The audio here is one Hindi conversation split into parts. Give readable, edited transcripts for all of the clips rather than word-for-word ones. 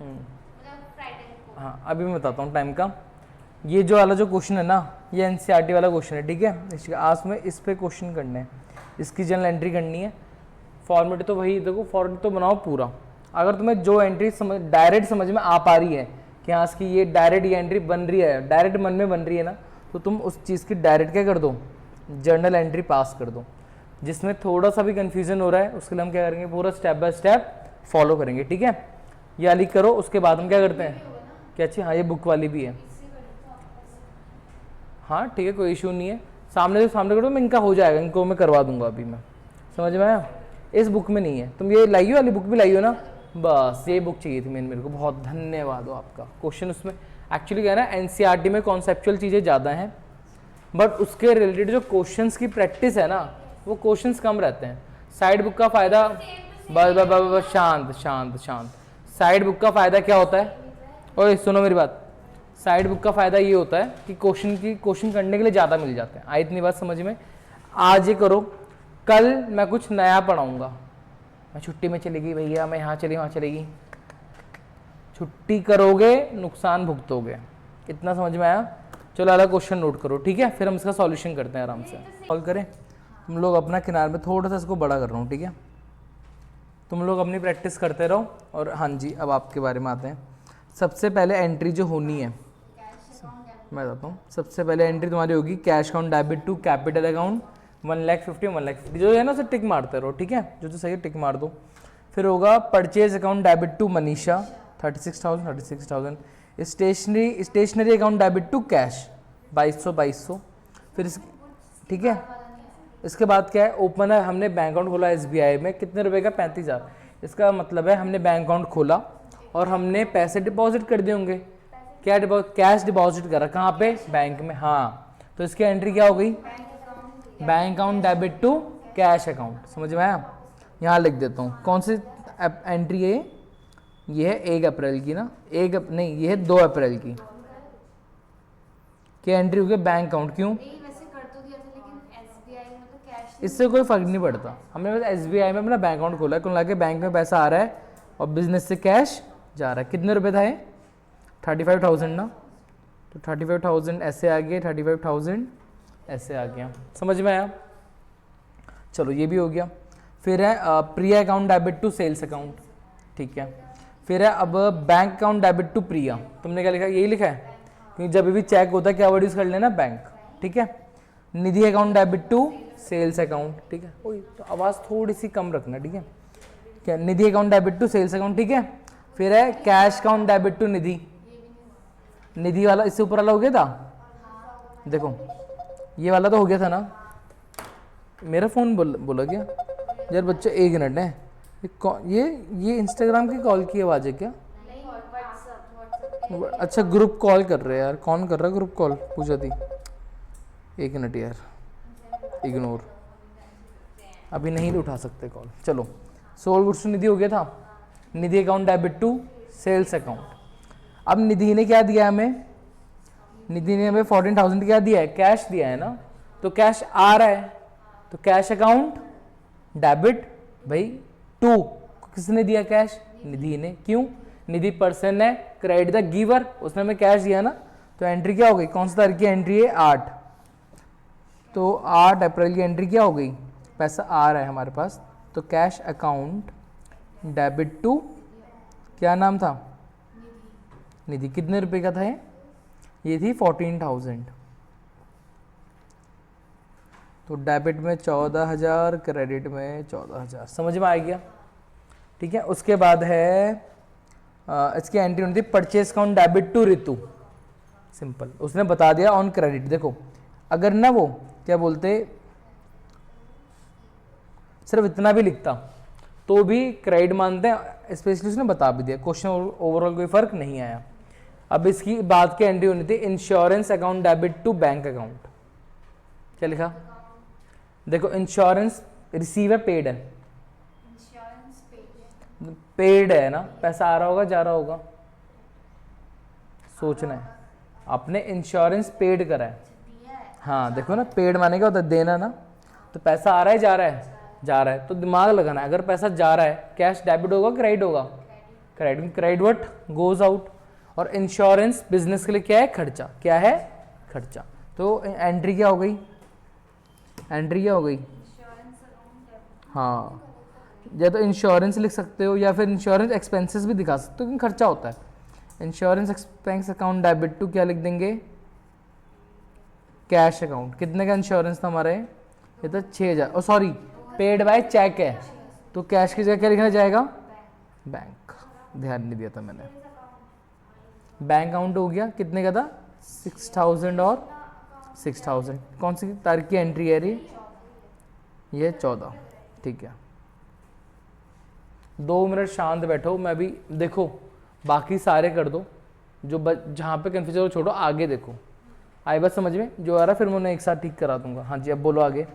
हाँ अभी मैं बताता हूँ टाइम का। ये जो वाला जो क्वेश्चन है ना, ये एनसीईआरटी वाला क्वेश्चन है, ठीक है। इसके आज में इस पे क्वेश्चन करने हैं, इसकी जनरल एंट्री करनी है। फॉर्मेट तो वही, देखो फॉर्मेट तो बनाओ पूरा। अगर तुम्हें जो एंट्री समझ डायरेक्ट समझ में आ पा रही है कि हाँ इसकी ये डायरेक्ट ये एंट्री बन रही है, डायरेक्ट मन में बन रही है ना, तो तुम उस चीज़ की डायरेक्ट क्या कर दो, जर्नल एंट्री पास कर दो। जिसमें थोड़ा सा भी कन्फ्यूजन हो रहा है उसके लिए हम क्या करेंगे, पूरा स्टेप बाय स्टेप फॉलो करेंगे, ठीक है। या लिख करो, उसके बाद हम क्या करते हैं, क्या अच्छी, हाँ ये बुक वाली भी है, हाँ ठीक है कोई इशू नहीं है। सामने करो, मैं इनका हो जाएगा, इनको मैं करवा दूंगा अभी मैं, समझ में आया। इस बुक में नहीं है, तुम ये लाइयो वाली बुक भी लाइयो ना, बस ये बुक चाहिए थी मेरे को, बहुत धन्यवाद हो आपका। क्वेश्चन उसमें एक्चुअली क्या है ना, एनसीईआरटी में कॉन्सेप्चुअल चीज़ें ज़्यादा हैं, बट उसके रिलेटेड जो क्वेश्चंस की प्रैक्टिस है ना, वो क्वेश्चंस कम रहते हैं। साइड बुक का फ़ायदा, बस शांत शांत शांत। साइड बुक का फ़ायदा क्या होता है, ओए सुनो मेरी बात, साइड बुक का फ़ायदा ये होता है कि क्वेश्चन करने के लिए ज़्यादा मिल जाते हैं। आई इतनी बात समझ में। आज ये करो, कल मैं कुछ नया पढ़ाऊँगा। मैं छुट्टी में चलेगी भैया, मैं यहाँ चली वहाँ चलेगी, छुट्टी करोगे नुकसान भुगतोगे, इतना समझ में आया। चलो अलग क्वेश्चन नोट करो, ठीक है, फिर हम इसका सॉल्यूशन करते हैं आराम से। सॉल्व करें, तुम लोग अपना किनारे में थोड़ा सा इसको बड़ा कर रहा हूँ, ठीक है। तुम लोग अपनी प्रैक्टिस करते रहो। और हाँ जी, अब आपके बारे में आते हैं। सबसे पहले एंट्री जो होनी है, मैं बताता हूँ। सबसे पहले एंट्री तुम्हारी होगी cash account debit to capital account 1,50,000 1,50,000 जो है ना, उसे टिक मारते रहो, ठीक है, जो सही है टिक मार दो। फिर होगा purchase account debit to Manisha 36,000 stationery account debit to cash 2200। फिर ठीक है, इसके बाद क्या है, ओपन है, हमने बैंक अकाउंट खोला एसबीआई में, कितने रुपए का, 35,000। इसका मतलब है हमने बैंक अकाउंट खोला और हमने पैसे डिपॉजिट कर दिए होंगे। क्या कैश डिपॉजिट करा, कहाँ पे, बैंक में, हाँ। तो इसकी एंट्री क्या हो गई, bank account debit to cash account, समझ में आया। यहाँ लिख देता हूँ कौन सी एंट्री है, ये है 1 अप्रैल की ना, नहीं ये है 2 अप्रैल की। क्या एंट्री हो गई, बैंक अकाउंट, क्यों, इससे कोई फर्क नहीं पड़ता, हमने बस एसबीआई में अपना बैंक अकाउंट खोला है, कुल मिला के बैंक में पैसा आ रहा है और बिजनेस से कैश जा रहा है। कितने रुपए था ये, 35,000 ना, तो 35,000 ऐसे आ गया, 35,000 ऐसे आ गया, समझ में आया। चलो ये भी हो गया। फिर है Priya account debit to sales account, ठीक है। फिर है अब bank account debit to Priya, तुमने क्या लिखा, यही लिखा है, क्योंकि जब भी चेक होता है क्या वर्ड यूज कर लेना, बैंक, ठीक है। Nidhi account debit to sales account, ठीक है। ओए तो आवाज़ थोड़ी सी कम रखना, ठीक है। क्या, Nidhi account debit to sales account, ठीक है। फिर है cash account debit to Nidhi, Nidhi वाला इससे ऊपर वाला हो गया था, देखो ये वाला तो हो गया था ना। मेरा फ़ोन बोला क्या यार बच्चा, 1 मिनट है, ये इंस्टाग्राम की कॉल की आवाज़ है क्या, अच्छा ग्रुप कॉल कर रहे हैं यार, कौन कर रहा है ग्रुप कॉल, पूछा थी, 1 मिनट यार, इग्नोर, अभी नहीं उठा सकते कॉल। चलो सोल्व गुड्स टू निधि हो गया था, Nidhi account debit to sales account. अब निधि ने क्या दिया हमें, निधि ने हमें 14,000 क्या दिया है, कैश दिया है ना, तो कैश आ रहा है, तो कैश अकाउंट डेबिट भाई टू, किसने दिया कैश, निधि ने, क्यों, निधि पर्सन है, क्रेडिट द गिवर, उसने हमें कैश दिया ना, तो एंट्री क्या हो गई, कौन सी तारीख की एंट्री है, 8, तो 8 अप्रैल की एंट्री क्या हो गई, पैसा आ रहा है हमारे पास, तो कैश अकाउंट डेबिट टू, क्या नाम था, निधि, कितने रुपए का था ये थी 14,000, तो डेबिट में 14,000, क्रेडिट में 14,000, समझ में आ गया, ठीक है। उसके बाद है इसकी एंट्री होती है purchase account debit to Ritu, simple, उसने बता दिया ऑन क्रेडिट। देखो अगर ना वो क्या बोलते, सिर्फ इतना भी लिखता तो भी क्रेडिट मानते हैं, स्पेशली उसने बता भी दिया, क्वेश्चन ओवरऑल कोई फर्क नहीं आया। अब इसकी बाद की एंट्री होनी थी insurance account debit to bank account, क्या लिखा, देखो इंश्योरेंस रिसीव है, पेड है, पेड है ना, पैसा आ रहा होगा जा रहा होगा, सोचना है, आपने इंश्योरेंस पेड करा है, हाँ देखो ना, पेड माने क्या होता है, देना ना, तो पैसा आ रहा है जा रहा है, जा रहा है, तो दिमाग लगाना है, अगर पैसा जा रहा है कैश डेबिट होगा क्रेडिट होगा, क्रेडिट व्हाट गोज आउट, और इंश्योरेंस बिजनेस के लिए क्या है, खर्चा, क्या है, खर्चा। तो एंट्री क्या हो गई, एंट्री क्या हो गई, हाँ, या तो इंश्योरेंस लिख सकते हो या फिर इंश्योरेंस एक्सपेंसेस भी दिखा सकते हो क्योंकि खर्चा होता है। Insurance expense account debit to क्या लिख देंगे, कैश अकाउंट। कितने का इंश्योरेंस था हमारे, ये तो 6000, ओ सॉरी पेड बाय चेक है, तो कैश की जगह क्या लिखना जाएगा, बैंक। ध्यान नहीं दिया था मैंने। बैंक अकाउंट हो गया, कितने का था, 6000 और 6000। कौन सी तारीख की एंट्री है ये 14, ठीक है। 2 मिनट शांत बैठो, मैं भी देखो बाकी सारे कर दो, जो जहाँ पे कन्फ्यूजन छोड़ो, आगे देखो। आई बात समझ में, जो आ रहा फिर मैं उन्हें एक साथ ठीक करा दूंगा। हाँ जी अब बोलो आगे।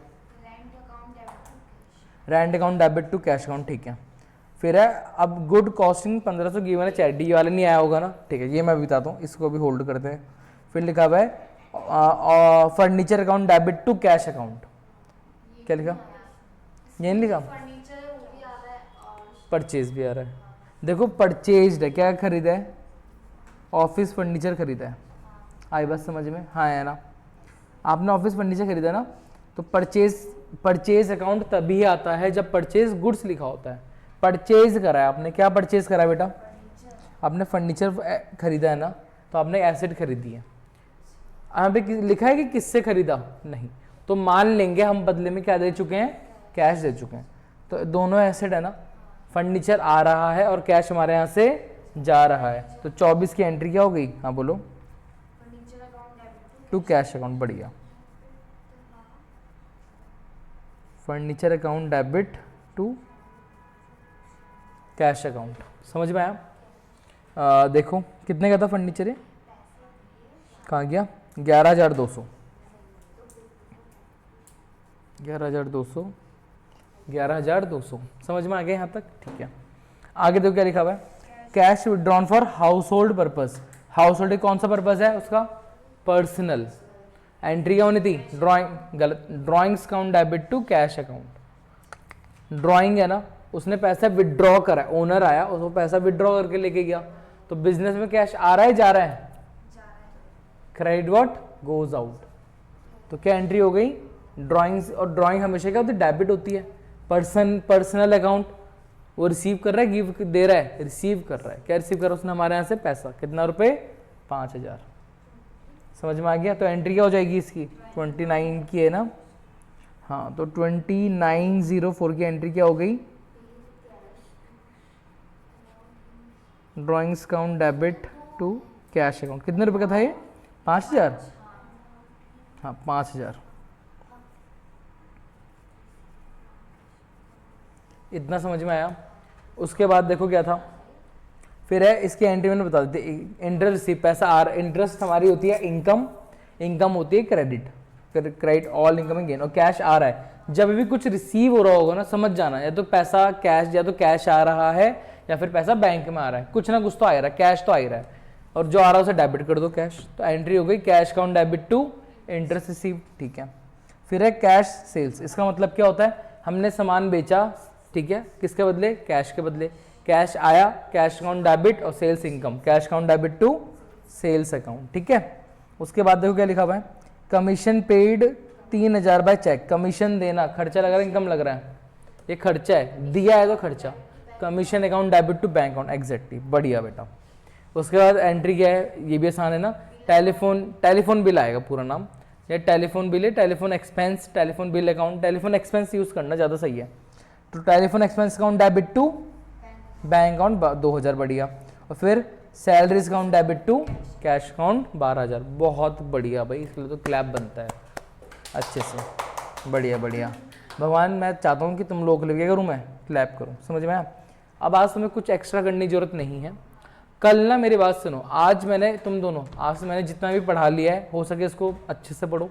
Rent account debit to cash account, ठीक है। फिर है अब गुड कॉस्टिंग 1500 गिवन है, चैरिटी वाले नहीं आया होगा ना, ठीक है, ये मैं बताता हूँ, इसको भी होल्ड करते हैं। फिर लिखा हुआ है furniture account debit to cash account, क्या लिखा, ये नहीं लिखा, परचेज भी आ रहा है। देखो परचेज है, क्या खरीदा है, ऑफिस फर्नीचर खरीदा है। आई बस समझ में, हाँ है ना, आपने ऑफिस फर्नीचर खरीदा ना, तो परचेज अकाउंट तभी आता है जब परचेज गुड्स लिखा होता है। परचेज करा है आपने, क्या परचेज करा है बेटा, आपने फर्नीचर खरीदा है ना, तो आपने एसेट खरीदी है। यहाँ पे लिखा है कि किससे खरीदा, नहीं, तो मान लेंगे हम बदले में क्या दे चुके हैं, कैश दे चुके हैं। तो दोनों एसेट है ना, फर्नीचर आ रहा है और कैश हमारे यहाँ से जा रहा है, तो 24 की एंट्री क्या हो गई, हाँ बोलो, टू कैश अकाउंट, बढ़िया। Furniture account debit to cash account, समझ में आया। देखो कितने का था फर्नीचर, है कहाँ गया, 11200, 11200, 11200, समझ में आ गया यहाँ तक, ठीक है। आगे देखो क्या लिखा हुआ है, cash withdrawn for house hold purpose. House hold कौन सा पर्पज है उसका, पर्सनल। एंट्री क्या होनी थी, ड्राइंग, गलत, drawings account debit to cash account. Drawing है ना, उसने पैसा विड्रॉ करा, ओनर आया उसको पैसा विड्रॉ करके लेके गया, तो बिजनेस में कैश आ रहा है जा रहा है, क्रेडिट व्हाट गोज आउट, तो क्या एंट्री हो गई, ड्राइंग्स। और ड्राइंग हमेशा क्या होती है, डेबिट होती है। पर्सनल अकाउंट, वो रिसीव कर रहा है, गिव दे रहा है, रिसीव कर रहा है, क्या रिसीव कर रहा है उसने हमारे यहाँ से पैसा, कितना रुपए, 5000, समझ में आ गया। तो एंट्री क्या हो जाएगी इसकी, 29 की है ना, हाँ, तो 2904 की एंट्री क्या हो गई, drawings account debit to cash account. कितने रुपए का था ये, 5000, हाँ 5000, इतना समझ में आया। उसके बाद देखो क्या था, फिर है इसकी एंट्री मैंने बता दी, इंटरेस्ट रिसीव, पैसा आ रहा, इंटरेस्ट हमारी होती है इनकम, इनकम होती है क्रेडिट, फिर credit all income and gain, और कैश आ रहा है। जब भी कुछ रिसीव हो रहा होगा ना, समझ जाना, या तो पैसा कैश, या तो कैश आ रहा है या फिर पैसा बैंक में आ रहा है, कुछ ना कुछ तो आ रहा है, कैश तो आ ही रहा है, और जो आ रहा है उसे डेबिट कर दो कैश। तो एंट्री हो गई cash account debit to interest receive, ठीक है। फिर है कैश सेल्स, इसका मतलब क्या होता है, हमने सामान बेचा, ठीक है, किसके बदले, कैश के बदले, कैश आया, कैश अकाउंट डेबिट, और sales income, cash account debit to sales account, ठीक है। उसके बाद देखो क्या लिखा हुआ है, commission paid 3000 by cheque. Commission देना, खर्चा लग रहा है, इनकम लग रहा है, ये खर्चा है, दिया है तो खर्चा। Commission account debit to bank account, exactly, बढ़िया बेटा। उसके बाद एंट्री क्या है, ये भी आसान है ना, टेलीफोन बिल आएगा पूरा नाम, या टेलीफोन बिल है, telephone expense, telephone bill account, telephone expense use करना ज़्यादा सही है। तो telephone expense account debit to bank account 2000, बढ़िया। और फिर salaries account debit to cash account 12000, बहुत बढ़िया भाई, इसके लिए तो क्लैप बनता है अच्छे से, बढ़िया बढ़िया। भगवान मैं चाहता हूँ कि तुम लोग के लिए क्या करूँ, मैं क्लैप करूँ, समझ में आया। अब आज तुम्हें कुछ एक्स्ट्रा करने की जरूरत नहीं है, कल ना मेरी बात सुनो, आज मैंने तुम दोनों, आज मैंने जितना भी पढ़ा लिया है, हो सके इसको अच्छे से पढ़ो।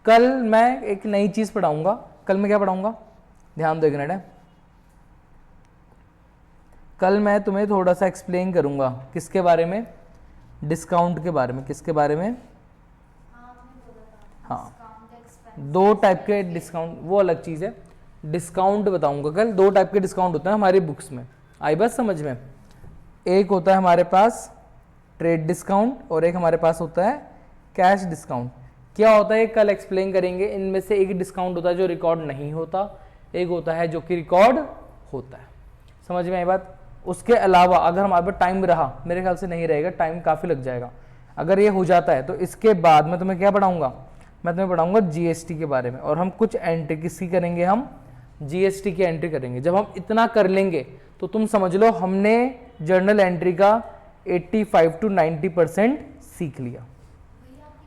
कल मैं एक नई चीज़ पढ़ाऊँगा, कल मैं क्या पढ़ाऊँगा, ध्यान दो एक मिनट है। कल मैं तुम्हें थोड़ा सा एक्सप्लेन करूंगा, किसके बारे में, डिस्काउंट के बारे में। किसके बारे में, हाँ, 2 टाइप के डिस्काउंट, वो अलग चीज़ है, डिस्काउंट बताऊंगा कल। 2 टाइप के डिस्काउंट होते हैं हमारी बुक्स में, आई बात समझ में। एक होता है हमारे पास ट्रेड डिस्काउंट और एक हमारे पास होता है कैश डिस्काउंट। क्या होता है कल एक्सप्लेन करेंगे। इनमें से एक डिस्काउंट होता है जो रिकॉर्ड नहीं होता, एक होता है जो कि रिकॉर्ड होता है। समझ में आई बात। उसके अलावा अगर हमारे पास टाइम रहा, मेरे ख्याल से नहीं रहेगा, टाइम काफ़ी लग जाएगा, अगर ये हो जाता है तो इसके बाद मैं तुम्हें क्या पढ़ाऊंगा, मैं तुम्हें पढ़ाऊंगा जीएसटी के बारे में। और हम कुछ एंट्री किसकी करेंगे, हम जीएसटी की एंट्री करेंगे। जब हम इतना कर लेंगे तो तुम समझ लो हमने जर्नल एंट्री का 85 to 90% सीख लिया।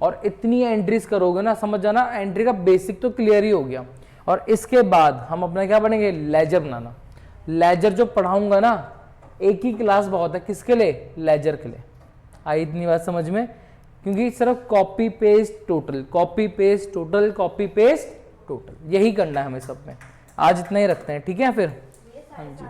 और इतनी एंट्रीज करोगे ना, समझ जाना एंट्री का बेसिक तो क्लियर ही हो गया। और इसके बाद हम अपना क्या पढ़ेंगे, लेजर बनाना। लेजर जो पढ़ाऊंगा ना, एक ही क्लास बहुत है, किसके लिए, लेजर के लिए। आई इतनी बात समझ में, क्योंकि सिर्फ copy paste total, copy paste total, copy paste total, यही करना है हमें सब में। आज इतना ही रखते हैं, ठीक है फिर। हाँ जी।